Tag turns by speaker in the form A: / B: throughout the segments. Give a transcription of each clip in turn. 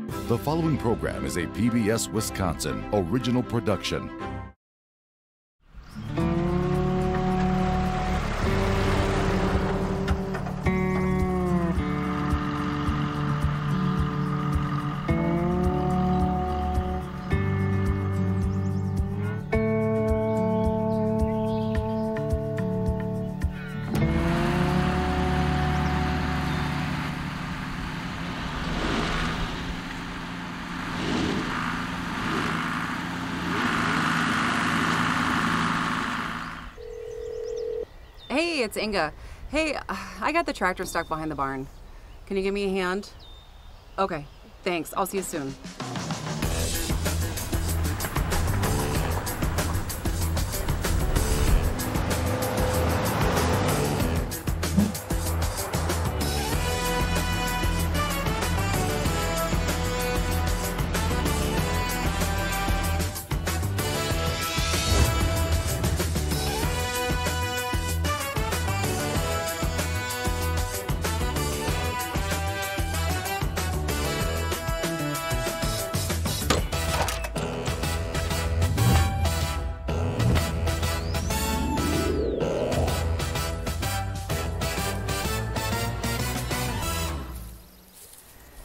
A: The following program is a PBS Wisconsin original production.
B: Hey, it's Inga. Hey, I got the tractor stuck behind the barn. Can you give me a hand? Okay, thanks. I'll see you soon.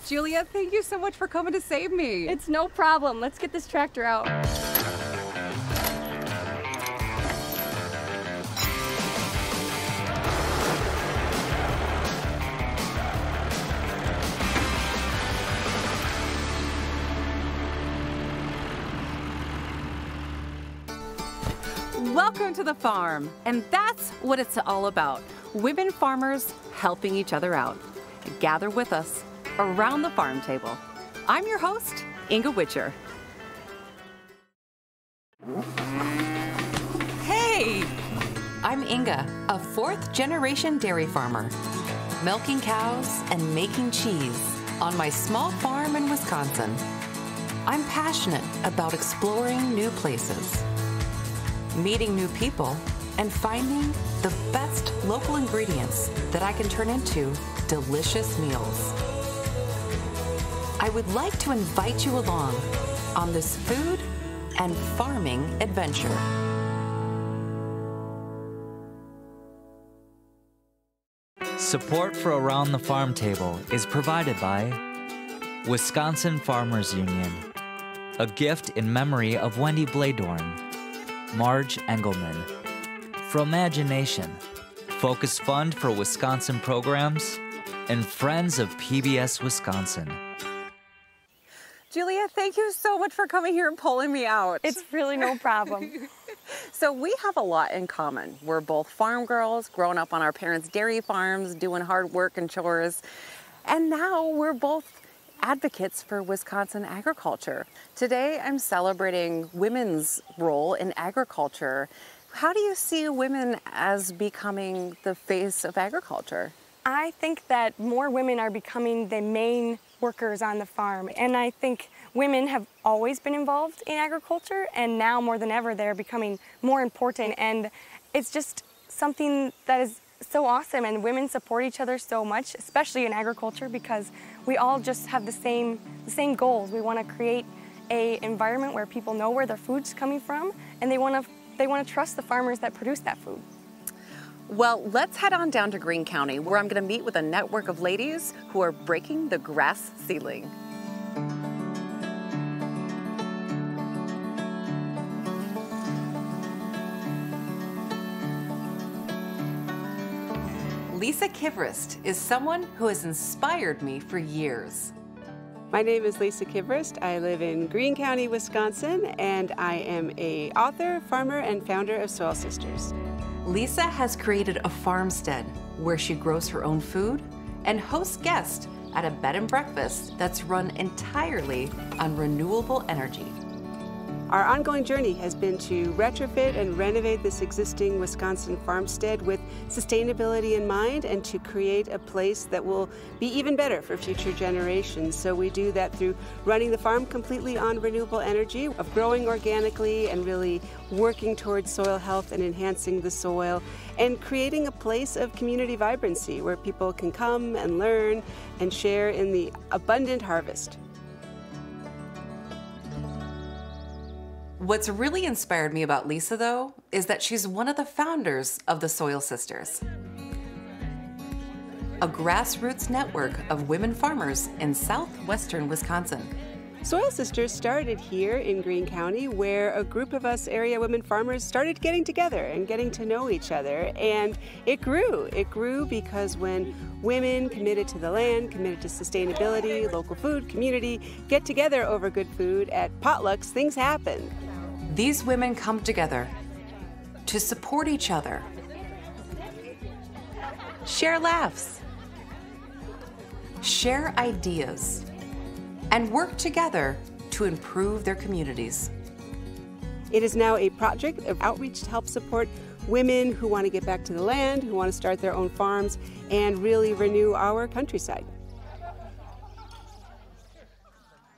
B: Julia, thank you so much for coming to save me.
C: It's no problem. Let's get this tractor out.
B: Welcome to the farm, and that's what it's all about. Women farmers helping each other out. Gather with us around the farm table. I'm your host, Inga Witcher. Hey!
D: I'm Inga, a fourth-generation dairy farmer, milking cows and making cheese on my small farm in Wisconsin. I'm passionate about exploring new places, meeting new people, and finding the best local ingredients that I can turn into delicious meals. I would like to invite you along on this food and farming adventure.
E: Support for Around the Farm Table is provided by Wisconsin Farmers Union, a gift in memory of Wendy Bladorn, Marge Engelman, Fromagination, Focus Fund for Wisconsin Programs, and Friends of PBS Wisconsin.
B: Julia, thank you so much for coming here and pulling me out.
C: It's really no problem.
B: So we have a lot in common. We're both farm girls, growing up on our parents' dairy farms, doing hard work and chores. And now we're both advocates for Wisconsin agriculture. Today, I'm celebrating women's role in agriculture. How do you see women as becoming the face of agriculture?
C: I think that more women are becoming the main workers on the farm, and I think women have always been involved in agriculture, and now more than ever they're becoming more important, and it's just something that is so awesome, and women support each other so much, especially in agriculture, because we all just have the same goals. We want to create an environment where people know where their food's coming from, and they want to trust the farmers that produce that food.
B: Well, let's head on down to Greene County, where I'm going to meet with a network of ladies who are breaking the grass ceiling. Lisa Kivrist is someone who has inspired me for years.
F: My name is Lisa Kivrist. I live in Greene County, Wisconsin, and I am an author, farmer, and founder of Soil Sisters.
D: Lisa has created a farmstead where she grows her own food and hosts guests at a bed and breakfast that's run entirely on renewable energy.
F: Our ongoing journey has been to retrofit and renovate this existing Wisconsin farmstead with sustainability in mind and to create a place that will be even better for future generations. So we do that through running the farm completely on renewable energy, of growing organically and really working towards soil health and enhancing the soil, and creating a place of community vibrancy where people can come and learn and share in the abundant harvest.
D: What's really inspired me about Lisa, though, is that she's one of the founders of the Soil Sisters, a grassroots network of women farmers in southwestern Wisconsin.
F: Soil Sisters started here in Greene County, where a group of us area women farmers started getting together and getting to know each other. And it grew. It grew because when women committed to the land, committed to sustainability, local food, community, get together over good food at potlucks, things happen.
D: These women come together to support each other, share laughs, share ideas, and work together to improve their communities.
F: It is now a project of outreach to help support women who want to get back to the land, who want to start their own farms, and really renew our countryside.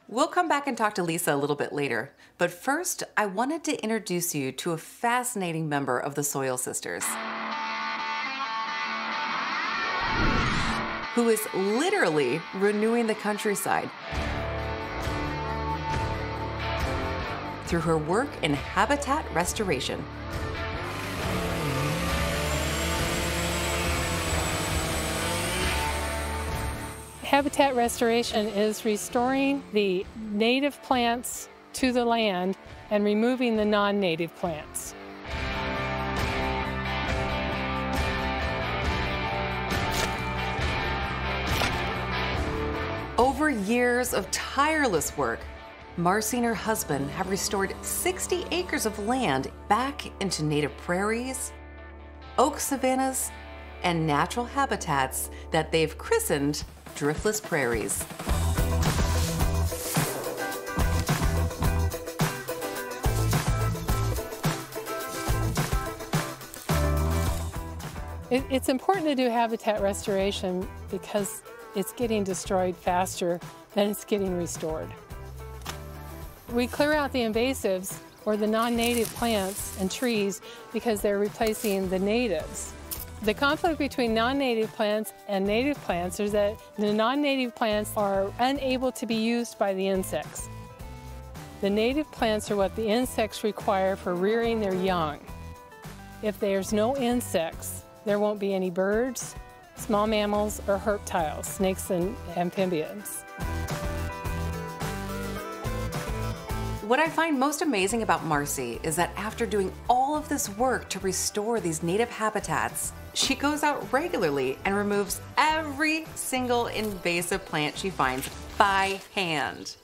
D: We'll come back and talk to Lisa a little bit later, but first, I wanted to introduce you to a fascinating member of the Soil Sisters, who is literally renewing the countryside through her work in habitat restoration.
G: Habitat restoration is restoring the native plants to the land and removing the non-native plants.
D: Over years of tireless work, Marcy and her husband have restored 60 acres of land back into native prairies, oak savannas, and natural habitats that they've christened driftless prairies.
G: It's important to do habitat restoration because it's getting destroyed faster than it's getting restored. We clear out the invasives or the non-native plants and trees because they're replacing the natives. The conflict between non-native plants and native plants is that the non-native plants are unable to be used by the insects. The native plants are what the insects require for rearing their young. If there's no insects, there won't be any birds, small mammals, or reptiles, snakes and amphibians.
D: What I find most amazing about Marcy is that after doing all of this work to restore these native habitats, she goes out regularly and removes every single invasive plant she finds by hand.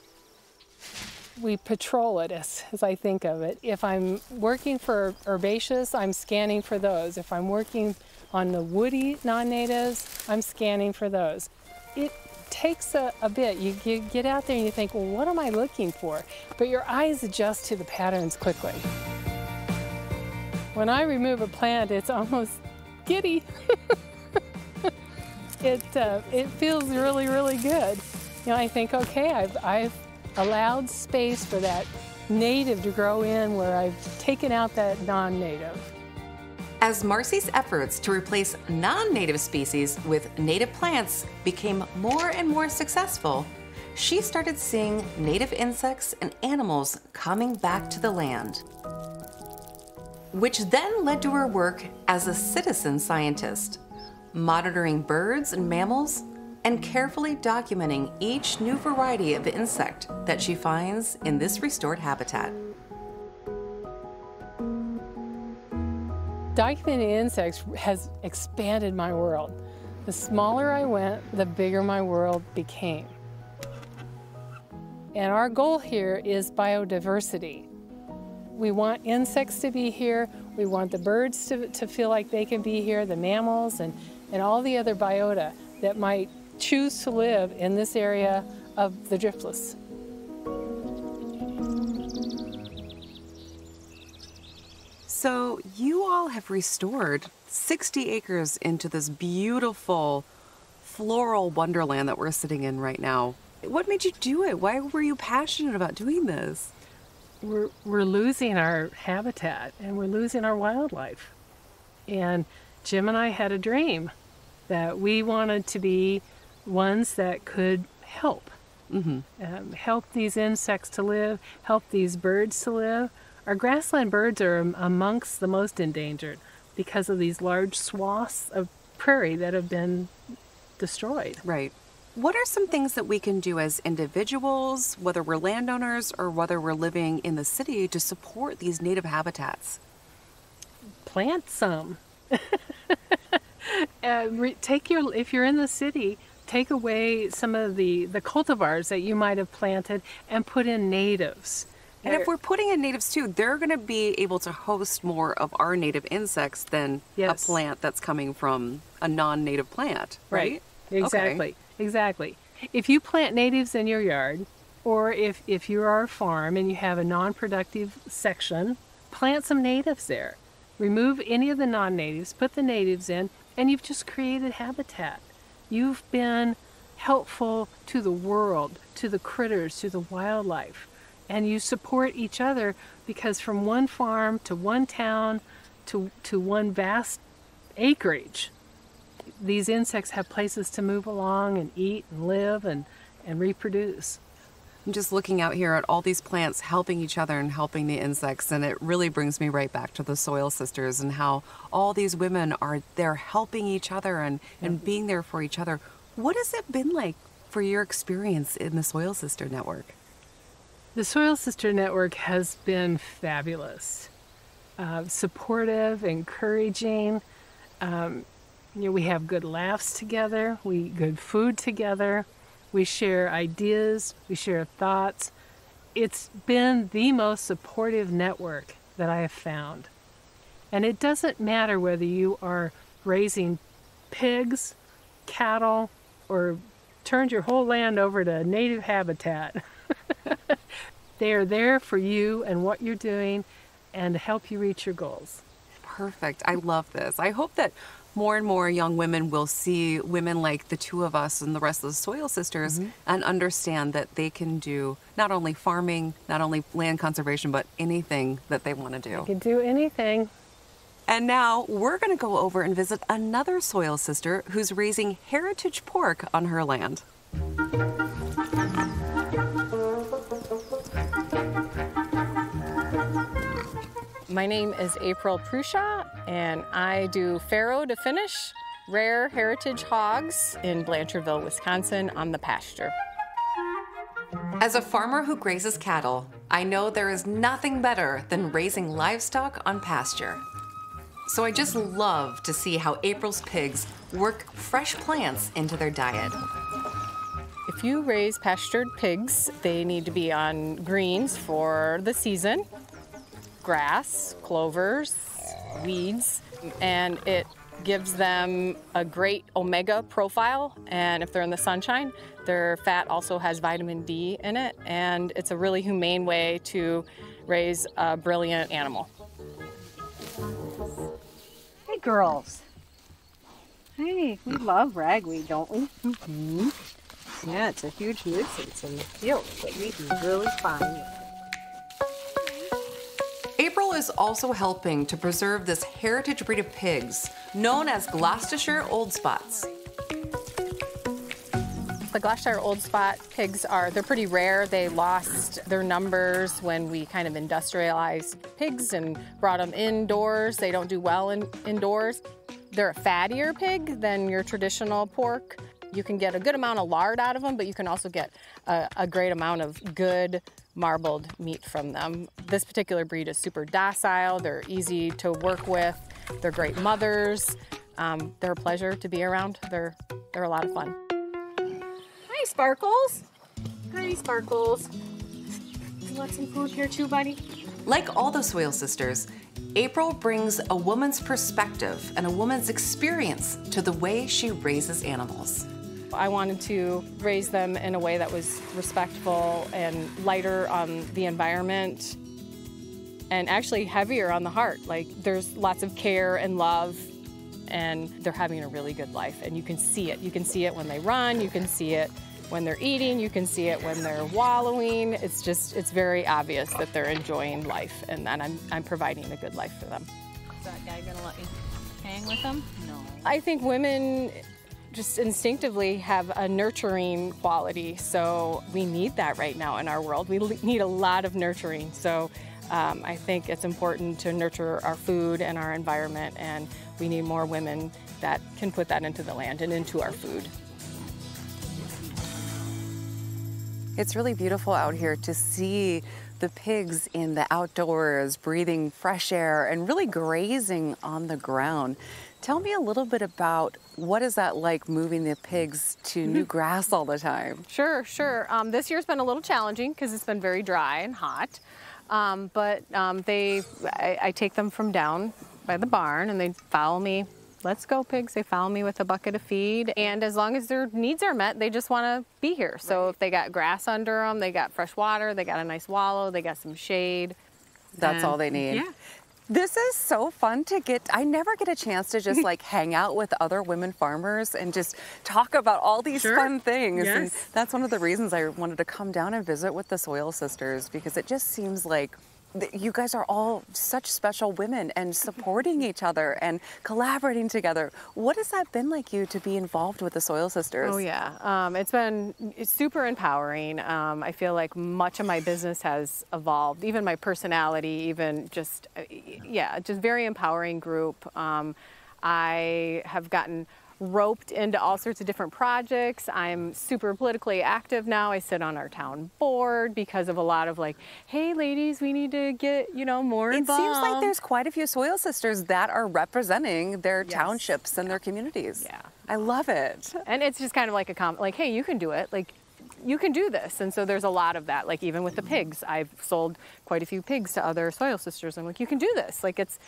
G: We patrol it, as I think of it. If I'm working for herbaceous, I'm scanning for those. If I'm working on the woody non-natives, I'm scanning for those. It takes a bit. You get out there and you think, well, what am I looking for? But your eyes adjust to the patterns quickly. When I remove a plant, it's almost giddy. It feels really, really good. You know, I think, okay, I've allowed space for that native to grow in where I've taken out that non-native.
D: As Marcy's efforts to replace non-native species with native plants became more and more successful, she started seeing native insects and animals coming back to the land, which then led to her work as a citizen scientist, monitoring birds and mammals and carefully documenting each new variety of insect that she finds in this restored habitat.
G: Documenting insects has expanded my world. The smaller I went, the bigger my world became. And our goal here is biodiversity. We want insects to be here. We want the birds to feel like they can be here, the mammals and all the other biota that might choose to live in this area of the driftless.
B: So you all have restored 60 acres into this beautiful floral wonderland that we're sitting in right now. What made you do it? Why were you passionate about doing this?
G: We're losing our habitat and we're losing our wildlife. And Jim and I had a dream that we wanted to be ones that could help. Help these insects to live, help these birds to live. Our grassland birds are amongst the most endangered because of these large swaths of prairie that have been destroyed.
B: Right. What are some things that we can do as individuals, whether we're landowners or whether we're living in the city, to support these native habitats?
G: Plant some. If you're in the city, take away some of the cultivars that you might have planted and put in natives.
B: And if we're putting in natives too, they're going to be able to host more of our native insects than a plant that's coming from a non-native plant, right?
G: Exactly.
B: Okay.
G: Exactly. If you plant natives in your yard, or if you are a farm and you have a non-productive section, plant some natives there. Remove any of the non-natives, put the natives in, and you've just created habitat. You've been helpful to the world, to the critters, to the wildlife. And you support each other because from one farm to one town to one vast acreage, these insects have places to move along and eat and live and reproduce.
B: I'm just looking out here at all these plants helping each other and helping the insects, and it really brings me right back to the Soil Sisters and how all these women are there helping each other and being there for each other. What has it been like for your experience in the Soil Sister Network?
G: The Soil Sister Network has been fabulous, supportive, encouraging. We have good laughs together, good food together, we share ideas, we share thoughts. It's been the most supportive network that I have found. And it doesn't matter whether you are raising pigs, cattle, or turned your whole land over to native habitat. They are there for you and what you're doing and to help you reach your goals.
B: Perfect. I love this. I hope that more and more young women will see women like the two of us and the rest of the Soil Sisters and understand that they can do not only farming, not only land conservation, but anything that they want to do.
G: You can do anything.
B: And now we're going to go over and visit another Soil Sister who's raising heritage pork on her land.
H: My name is April Prusha, and I do farrow to finish rare heritage hogs in Blanchardville, Wisconsin on the pasture.
D: As a farmer who grazes cattle, I know there is nothing better than raising livestock on pasture. So I just love to see how April's pigs work fresh plants into their diet.
H: If you raise pastured pigs, they need to be on greens for the season. Grass, clovers, weeds, and it gives them a great omega profile, and if they're in the sunshine, their fat also has vitamin D in it, and it's a really humane way to raise a brilliant animal.
I: Hey girls. Hey, we love ragweed, don't we? Mm-hmm. Yeah, it's a huge nuisance in the field, but we do really fine with it.
D: April is also helping to preserve this heritage breed of pigs known as Gloucestershire Old Spots.
H: The Gloucestershire Old Spot pigs they're pretty rare. They lost their numbers when we kind of industrialized pigs and brought them indoors. They don't do well indoors. They're a fattier pig than your traditional pork. You can get a good amount of lard out of them, but you can also get a great amount of good marbled meat from them. This particular breed is super docile. They're easy to work with. They're great mothers. They're a pleasure to be around. They're a lot of fun.
I: Hi, Sparkles. Hi, Sparkles. You want some food here too, buddy?
D: Like all the Soil Sisters, April brings a woman's perspective and a woman's experience to the way she raises animals.
H: I wanted to raise them in a way that was respectful and lighter on the environment and actually heavier on the heart. Like, there's lots of care and love, and they're having a really good life, and you can see it. You can see it when they run, you can see it when they're eating, you can see it when they're wallowing. It's very obvious that they're enjoying life, and that I'm providing a good life for them.
I: Is that guy gonna let you hang with them? No.
H: I think women just instinctively have a nurturing quality, so we need that right now in our world. We need a lot of nurturing, so I think it's important to nurture our food and our environment, and we need more women that can put that into the land and into our food.
B: It's really beautiful out here to see the pigs in the outdoors, breathing fresh air and really grazing on the ground. Tell me a little bit about what is that like, moving the pigs to new grass all the time?
H: Sure. This year's been a little challenging because it's been very dry and hot. I take them from down by the barn and they follow me. Let's go, pigs. They follow me with a bucket of feed. And as long as their needs are met, they just want to be here. So if they got grass under them, they got fresh water, they got a nice wallow, they got some shade.
B: That's all they need.
H: Yeah.
B: This is so fun to get. I never get a chance to just like hang out with other women farmers and just talk about all these fun things.
H: Yes.
B: And that's one of the reasons I wanted to come down and visit with the Soil Sisters, because it just seems like you guys are all such special women and supporting each other and collaborating together. What has that been like you to be involved with the Soil Sisters?
H: Oh yeah, it's super empowering. I feel like much of my business has evolved, even my personality, even just very empowering group. I have gotten roped into all sorts of different projects. I'm super politically active now. I sit on our town board because of a lot of like, hey ladies, we need to get, more involved.
B: It seems like there's quite a few Soil Sisters that are representing their townships and their communities.
H: Yeah.
B: I love it.
H: And it's just kind of like like, hey, you can do it. Like, you can do this. And so there's a lot of that. Like even with the pigs, I've sold quite a few pigs to other Soil Sisters. I'm like, you can do this. Like it's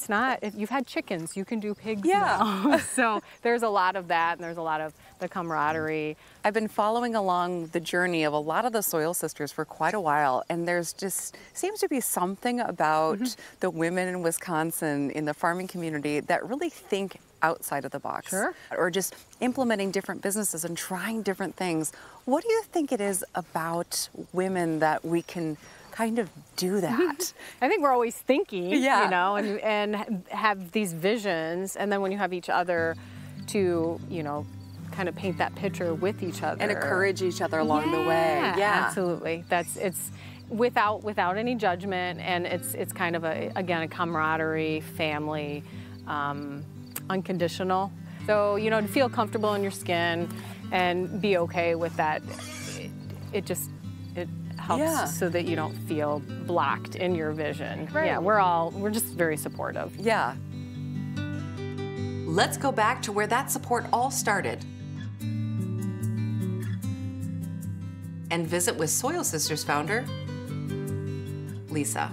H: not, you've had chickens, you can do pigs now. So there's a lot of that, and there's a lot of the camaraderie.
B: I've been following along the journey of a lot of the Soil Sisters for quite a while, and there's just seems to be something about the women in Wisconsin in the farming community that really think outside of the box.
H: Sure.
B: Or just implementing different businesses and trying different things. What do you think it is about women that we can kind of do that?
H: I think we're always thinking,
B: Yeah.
H: and have these visions, and then when you have each other to, kind of paint that picture with each other.
B: And encourage each other along the way. Yeah.
H: Absolutely. It's without any judgment, and it's kind of a camaraderie, family, unconditional. So, to feel comfortable in your skin and be okay with that, it helps so that you don't feel blocked in your vision.
B: Right.
H: Yeah, we're just very supportive.
B: Yeah.
D: Let's go back to where that support all started and visit with Soil Sisters founder, Lisa.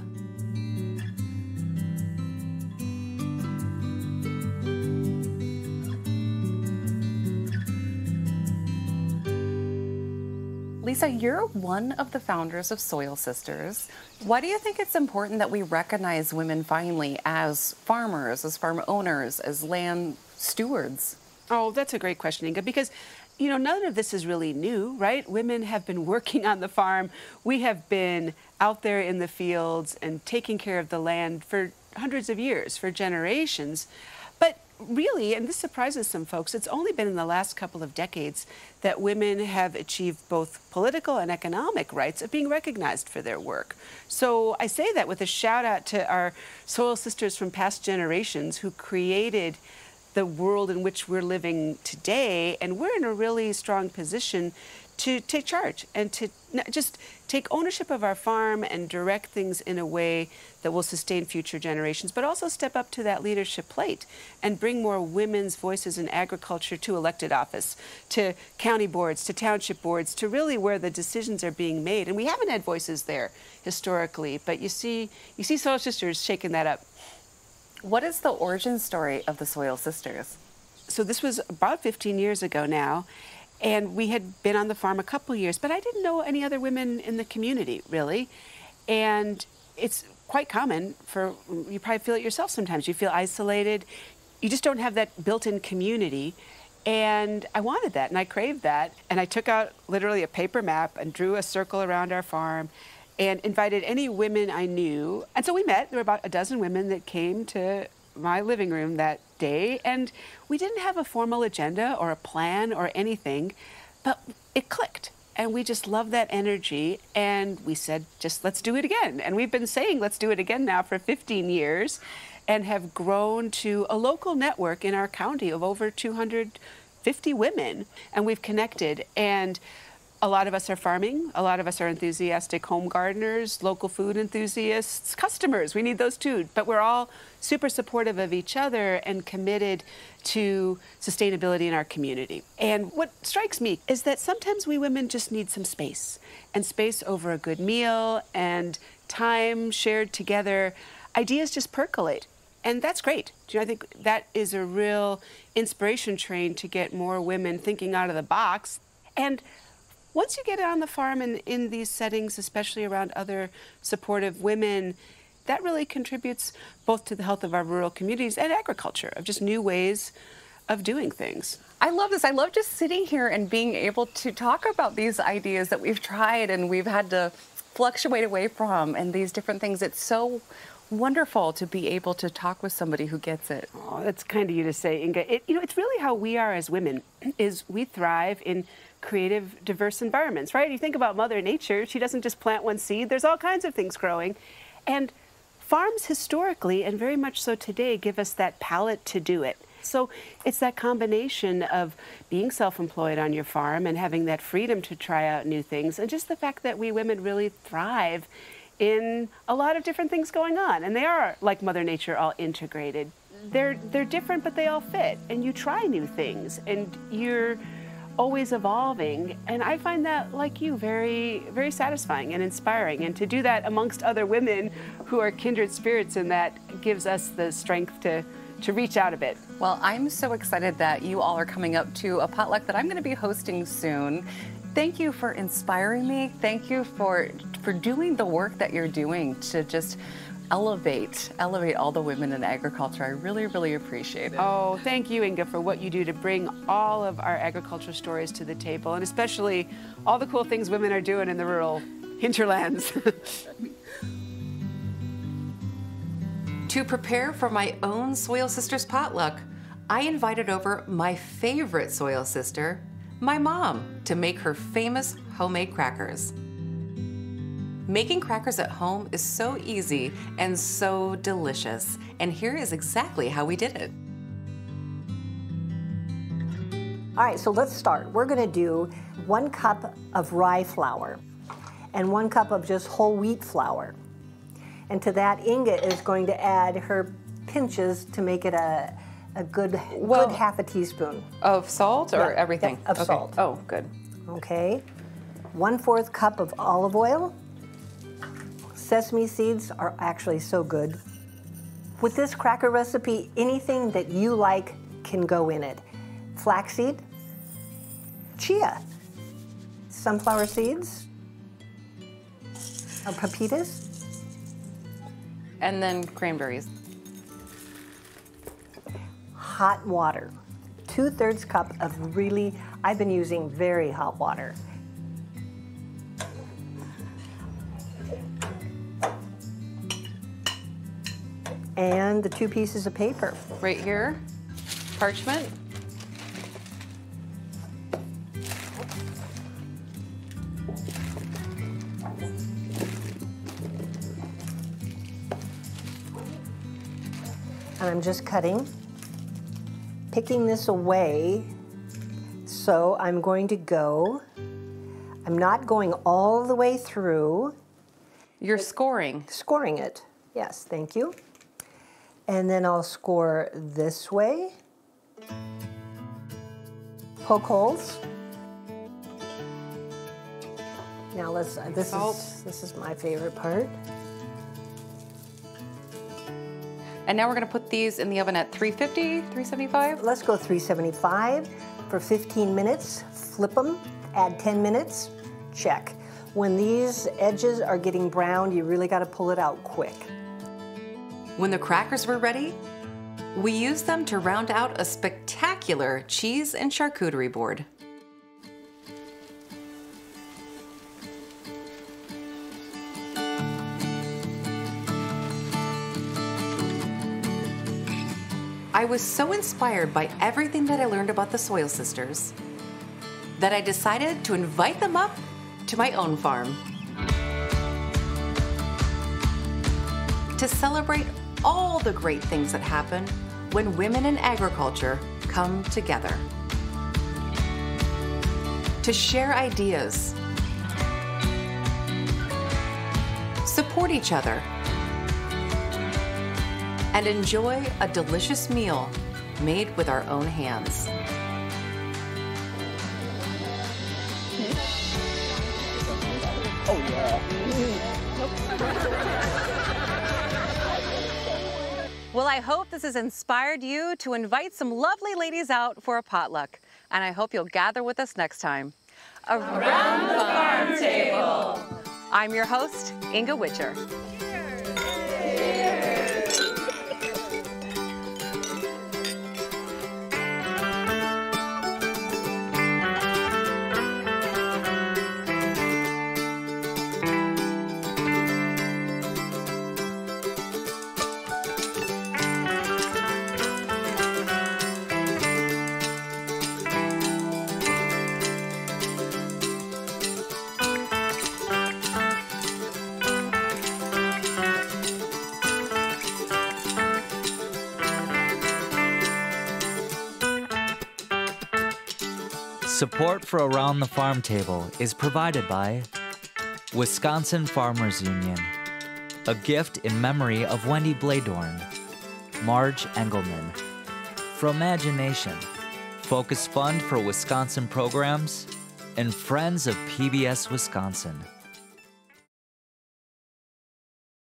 B: Lisa, you're one of the founders of Soil Sisters. Why do you think it's important that we recognize women finally as farmers, as farm owners, as land stewards?
F: Oh, that's a great question, Inga, because none of this is really new, right? Women have been working on the farm. We have been out there in the fields and taking care of the land for hundreds of years, for generations. But really, and this surprises some folks, it's only been in the last couple of decades that women have achieved both political and economic rights of being recognized for their work. So I say that with a shout out to our Soil Sisters from past generations who created the world in which we're living today, and we're in a really strong position to take charge and to not just take ownership of our farm and direct things in a way that will sustain future generations, but also step up to that leadership plate and bring more women's voices in agriculture to elected office, to county boards, to township boards, to really where the decisions are being made. And we haven't had voices there historically, but you see Soil Sisters shaking that up.
B: What is the origin story of the Soil Sisters?
F: So this was about 15 years ago now, and we had been on the farm a couple years, but I didn't know any other women in the community, really. And it's quite common you probably feel it yourself sometimes. You feel isolated. You just don't have that built-in community. And I wanted that, and I craved that. And I took out literally a paper map and drew a circle around our farm and invited any women I knew. And so we met. There were about a dozen women that came to my living room that day, and we didn't have a formal agenda or a plan or anything, but it clicked. And we just love that energy. And we said, just let's do it again. And we've been saying, let's do it again now for 15 years and have grown to a local network in our county of over 250 women. And we've connected. And a lot of us are farming. A lot of us are enthusiastic home gardeners, local food enthusiasts, customers. We need those too. But we're all super supportive of each other and committed to sustainability in our community. And what strikes me is that sometimes we women just need some space, and space over a good meal and time shared together. Ideas just percolate. And that's great. Do you know, I think that is a real inspiration train to get more women thinking out of the box. And once you get on the farm and in these settings, especially around other supportive women, that really contributes both to the health of our rural communities and agriculture, of just new ways of doing things.
B: I love this. I love just sitting here and being able to talk about these ideas that we've tried and we've had to fluctuate away from, and these different things. It's so wonderful to be able to talk with somebody who gets it.
F: Oh, that's kind of you to say, Inga. It's really how we are as women, is we thrive in creative, diverse environments, right? You think about Mother Nature, she doesn't just plant one seed, there's all kinds of things growing. And farms historically, and very much so today, give us that palette to do it. So it's that combination of being self-employed on your farm and having that freedom to try out new things, and just the fact that we women really thrive in a lot of different things going on. And they are, like Mother Nature, all integrated. They're different, but they all fit. And you try new things, and you're always evolving. And I find that, like you, very, very satisfying and inspiring. And to do that amongst other women who are kindred spirits, and that gives us the strength to reach out a bit.
B: Well, I'm so excited that you all are coming up to a potluck that I'm going to be hosting soon. Thank you for inspiring me. Thank you for doing the work that you're doing to just elevate all the women in agriculture. I really, really appreciate it.
F: Oh, thank you, Inga, for what you do to bring all of our agriculture stories to the table, and especially all the cool things women are doing in the rural hinterlands.
D: To prepare for my own Soil Sisters potluck, I invited over my favorite soil sister, my mom, to make her famous homemade crackers. Making crackers at home is so easy and so delicious, and here is exactly how we did it.
I: All right, so let's start. We're gonna do 1 cup of rye flour and 1 cup of just whole wheat flour. And to that, Inga is going to add her pinches to make it a good half a teaspoon.
B: Of salt or everything?
I: Yeah, of salt.
B: Oh, good.
I: Okay. 1/4 cup of olive oil. Sesame seeds are actually so good. With this cracker recipe, anything that you like can go in it. Flaxseed, chia, sunflower seeds, or pepitas.
B: And then cranberries.
I: Hot water. 2/3 cup of really, I've been using very hot water. And the 2 pieces of paper.
B: Right here, parchment.
I: And I'm just picking this away. So I'm going to go, I'm not going all the way through.
B: You're scoring.
I: Scoring it, yes, thank you. And then I'll score this way. Poke holes. Now let's, this is my favorite part.
B: And now we're going to put these in the oven at 350, 375?
I: Let's go 375 for 15 minutes. Flip them, add 10 minutes, check. When these edges are getting brown, you really got to pull it out quick.
D: When the crackers were ready, we used them to round out a spectacular cheese and charcuterie board. I was so inspired by everything that I learned about the Soil Sisters. that I decided to invite them up to my own farm to celebrate all the great things that happen when women in agriculture come together. To share ideas, support each other, and enjoy a delicious meal made with our own hands.
B: Well, I hope this has inspired you to invite some lovely ladies out for a potluck. And I hope you'll gather with us next time. Around the Farm Table. I'm your host, Inga Witcher.
E: Support for Around the Farm Table is provided by Wisconsin Farmers Union, a gift in memory of Wendy Bladorn, Marge Engelman, Fromagination, Focus Fund for Wisconsin Programs, and Friends of PBS Wisconsin.